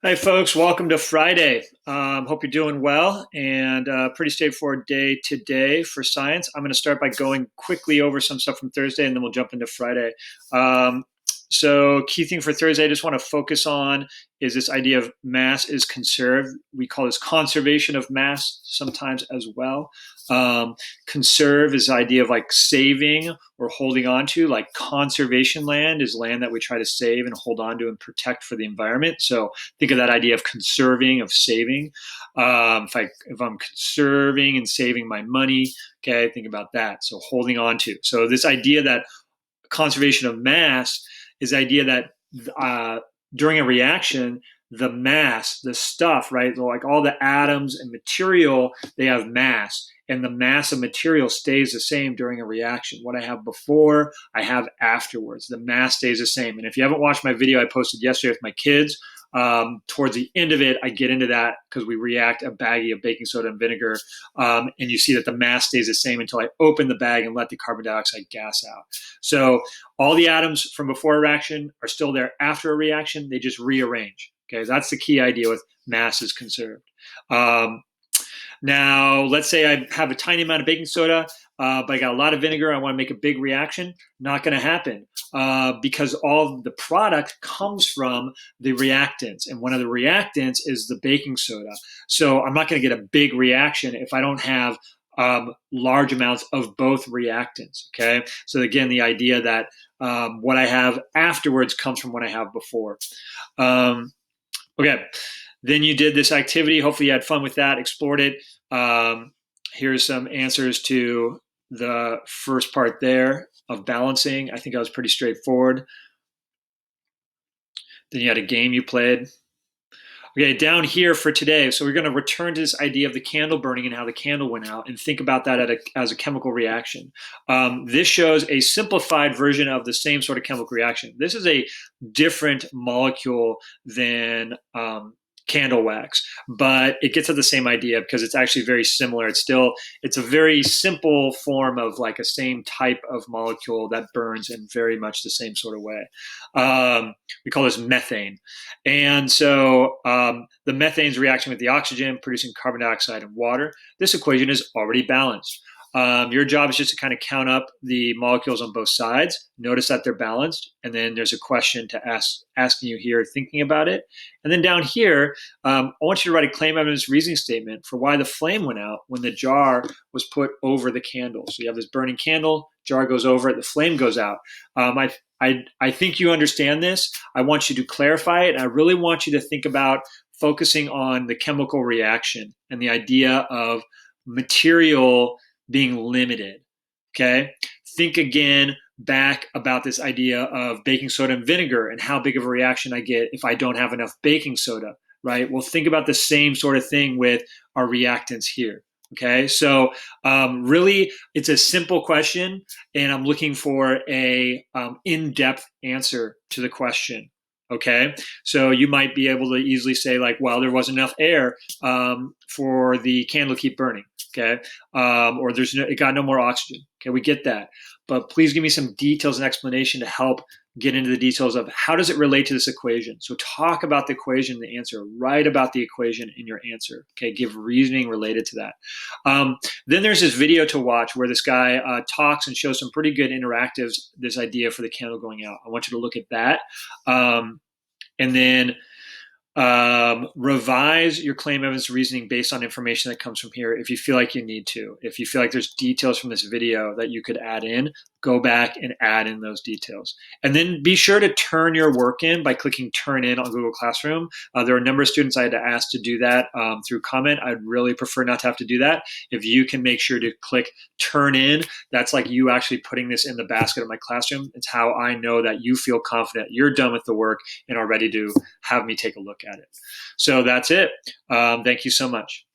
Hi, folks. Welcome to Friday. Hope you're doing well and pretty straightforward day today for science. I'm going to start by going quickly over some stuff from Thursday and then we'll jump into Friday. Um, so, key thing for Thursday, I just want to focus on is this idea of mass is conserved. We call this conservation of mass sometimes as well. Conserve is the idea of like saving or holding on to, like conservation land is land that we try to save and hold on to and protect for the environment. So think of that idea of conserving, of saving. If I'm conserving and saving my money, okay, think about that. So holding on to. So this idea that conservation of mass is the idea that during a reaction, the mass, the stuff, right? So like all the atoms and material, they have mass. And the mass of material stays the same during a reaction. What I have before, I have afterwards. The mass stays the same. And if you haven't watched my video I posted yesterday with my kids, towards the end of it, I get into that because we react a baggie of baking soda and vinegar, and you see that the mass stays the same until I open the bag and let the carbon dioxide gas out. So all the atoms from before a reaction are still there after a reaction. They just rearrange. Okay, that's the key idea with mass is conserved. Now, let's say I have a tiny amount of baking soda, but I got a lot of vinegar. I want to make a big reaction. Not going to happen because all of the product comes from the reactants. And one of the reactants is the baking soda. So I'm not going to get a big reaction if I don't have large amounts of both reactants. Okay. So again, the idea that what I have afterwards comes from what I have before. Okay. Then you did this activity. Hopefully you had fun with that, explored it. Here's some answers to the first part there of balancing. I think I was pretty straightforward. Then you had a game you played. Okay, down here for today, so we're going to return to this idea of the candle burning and how the candle went out and think about that as a chemical reaction. This shows a simplified version of the same sort of chemical reaction. This is a different molecule than candle wax, but it gets at the same idea because it's actually very similar. It's a very simple form of like a same type of molecule that burns in very much the same sort of way. We call this methane. And so the methane's reaction with the oxygen, producing carbon dioxide and water. This equation is already balanced. Your job is just to kind of count up the molecules on both sides, notice that they're balanced, and then there's a question to asking you here, thinking about it. And then down here, I want you to write a claim evidence reasoning statement for why the flame went out when the jar was put over the candle. So you have this burning candle, jar goes over it, the flame goes out. I think you understand this. I want you to clarify it. And I really want you to think about focusing on the chemical reaction and the idea of material being limited. Okay. Think again back about this idea of baking soda and vinegar and how big of a reaction I get if I don't have enough baking soda, right? Well, think about the same sort of thing with our reactants here. Okay. So really it's a simple question and I'm looking for a in-depth answer to the question. Okay, so you might be able to easily say like, well, there wasn't enough air for the candle to keep burning. Okay, or it got no more oxygen. Okay, we get that, but please give me some details and explanation to help get into the details of how does it relate to this equation. So talk about the equation, the answer, write about the equation in your answer. Okay, give reasoning related to that. Then there's this video to watch where this guy talks and shows some pretty good interactives, this idea for the candle going out. I want you to look at that. And then revise your claim evidence reasoning based on information that comes from here if you feel like you need to. If you feel like there's details from this video that you could add in, go back and add in those details. And then be sure to turn your work in by clicking turn in on Google Classroom. There are a number of students I had to ask to do that through comment. I'd really prefer not to have to do that. If you can make sure to click turn in, that's like you actually putting this in the basket of my classroom. It's how I know that you feel confident you're done with the work and are ready to have me take a look at it. So that's it. Thank you so much.